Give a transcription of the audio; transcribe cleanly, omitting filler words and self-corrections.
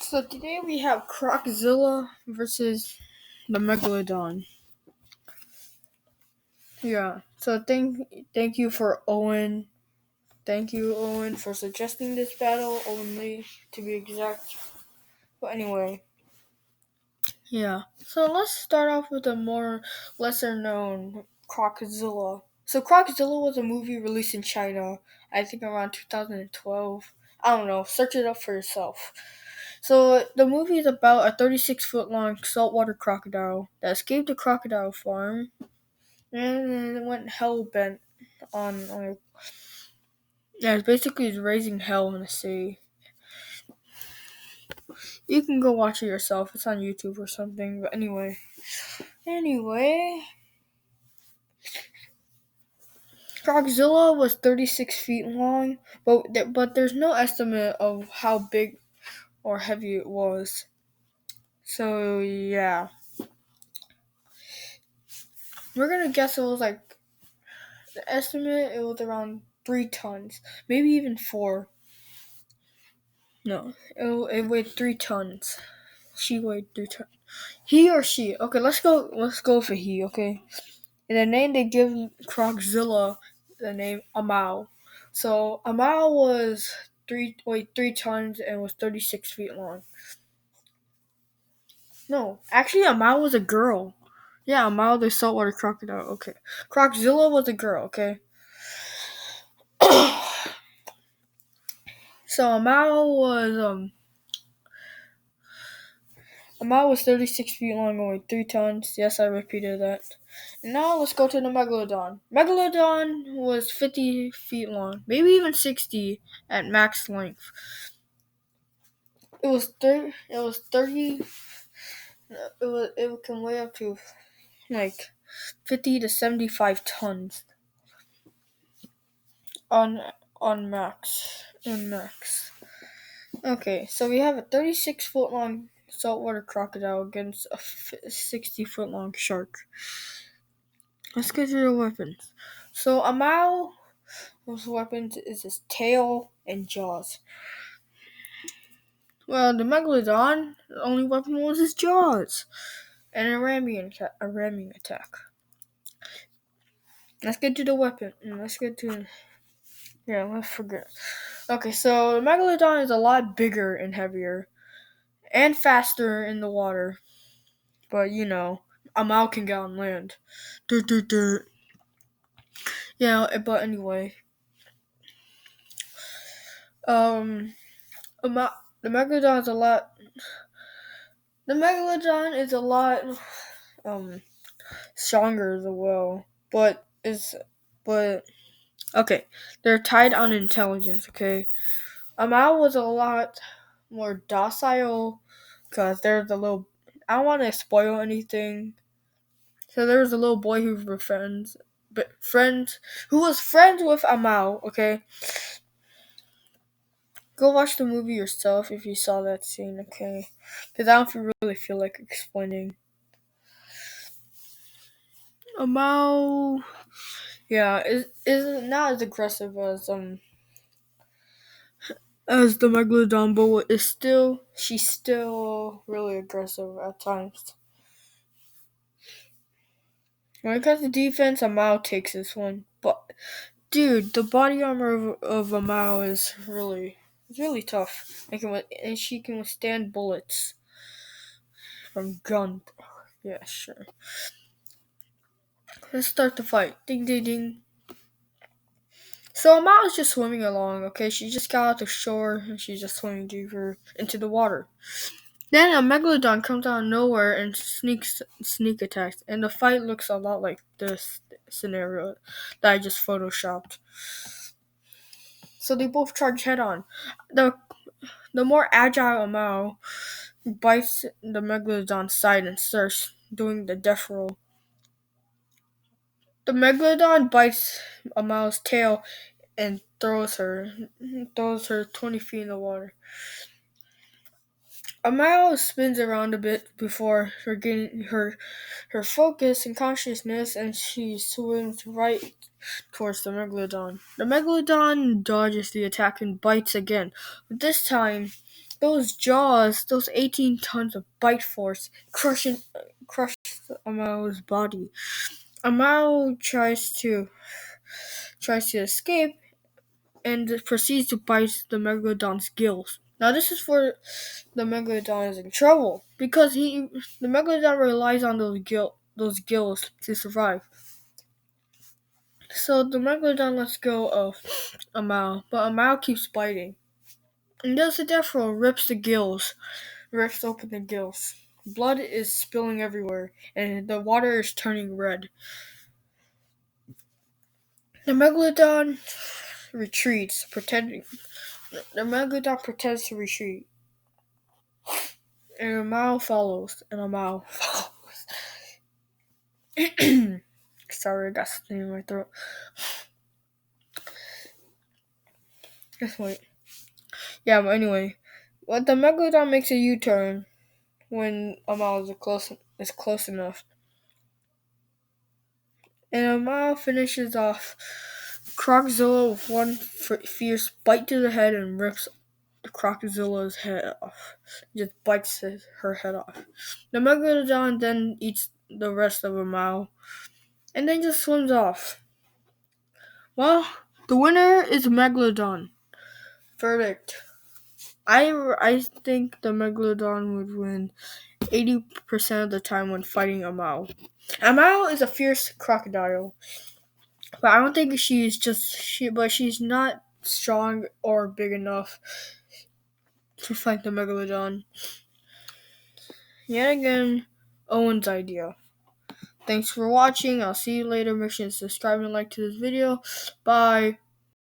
So today we have CrocZilla versus the Megalodon. Yeah. So thank you for Owyn. Thank you, Owyn, for suggesting this battle. Owyn Lee, to be exact. But anyway, yeah. So let's start off with a more lesser known CrocZilla. So CrocZilla was a movie released in China, I think around 2012. I don't know. Search it up for yourself. So the movie is about a 36-foot long saltwater crocodile that escaped a crocodile farm and then went hell bent on like yeah, it's basically raising hell in the sea. You can go watch it yourself. It's on YouTube or something. But anyway, CrocZilla was 36 feet long, but there's no estimate of how big or heavy it was. So yeah, we're gonna guess it was like the estimate. It was around 3 tons, maybe even 4. No, it weighed 3 tons. She weighed 3 tons. He or she? Okay, let's go. Let's go for he. Okay. And the name they give CrocZilla, the name Amao. So Amao was weighed 3 tons and was 36 feet long. No, actually Amao was a girl. Yeah, Amao the saltwater crocodile. Okay, CrocZilla was a girl. Okay. So Amao was 36 feet long and weighed 3 tons. Yes, I repeated that. And now let's go to the Megalodon. Megalodon was 50 feet long, maybe even 60 at max length. It was 30. It can weigh up to like 50 to 75 tons on max. On max. Okay, so we have a 36-foot long saltwater crocodile against a 60-foot long shark. Let's get to the weapons. So Amao's weapons is his tail and jaws. Well, the Megalodon, the only weapon was his jaws and a ramming attack. Let's get to the weapon. Let's forget. Okay, so the Megalodon is a lot bigger and heavier and faster in the water. But Amao can get on land. Yeah, but anyway. The Megalodon is a lot. The Megalodon is a lot stronger as well, but okay. They're tied on intelligence. Okay, Amao was a lot more docile because there's a little. I don't want to spoil anything. So there was a little boy who was friends with Amao. Okay. Go watch the movie yourself if you saw that scene, okay? Because I don't really feel like explaining. Amao, yeah, is not as aggressive as the Megalodon, but she's still really aggressive at times. When it comes to defense, Amao takes this one, but dude, the body armor of Amao is really tough. And she can withstand bullets from gun. Yeah, sure. Let's start the fight. Ding, ding, ding. So Amao's just swimming along, okay? She just got out the shore and she's just swimming deeper into the water. Then a Megalodon comes out of nowhere and sneak attacks. And the fight looks a lot like this scenario that I just photoshopped. So they both charge head on. The more agile Amao bites the Megalodon's side and starts doing the death roll. The Megalodon bites Amao's tail and throws her 20 feet in the water. Amao spins around a bit before regaining her focus and consciousness, and she swims right towards the Megalodon. The Megalodon dodges the attack and bites again, but this time those jaws, those 18 tons of bite force, crush Amao's body. Amao tries to escape and proceeds to bite the Megalodon's gills. Now this is for the Megalodon is in trouble because the Megalodon relies on those gills to survive. So the Megalodon lets go of Amao, but Amao keeps biting. And thus the Deathrow rips open the gills. Blood is spilling everywhere, and the water is turning red. The Megalodon retreats, pretending. The Megalodon pretends to retreat, and Amao follows. Sorry, I got something in my throat. Just wait. Yeah, but anyway, the Megalodon makes a U-turn when Amao is close enough, and Amao finishes off CrocZilla with one fierce bite to the head and rips CrocZilla's head off. Just bites her head off. The Megalodon then eats the rest of Amao and then just swims off. Well, the winner is Megalodon. Verdict. I think the Megalodon would win 80% of the time when fighting Amao. Amao is a fierce crocodile, but I don't think she's not strong or big enough to fight the Megalodon. Yet again, Owen's idea. Thanks for watching. I'll see you later. Make sure to subscribe and like to this video. Bye.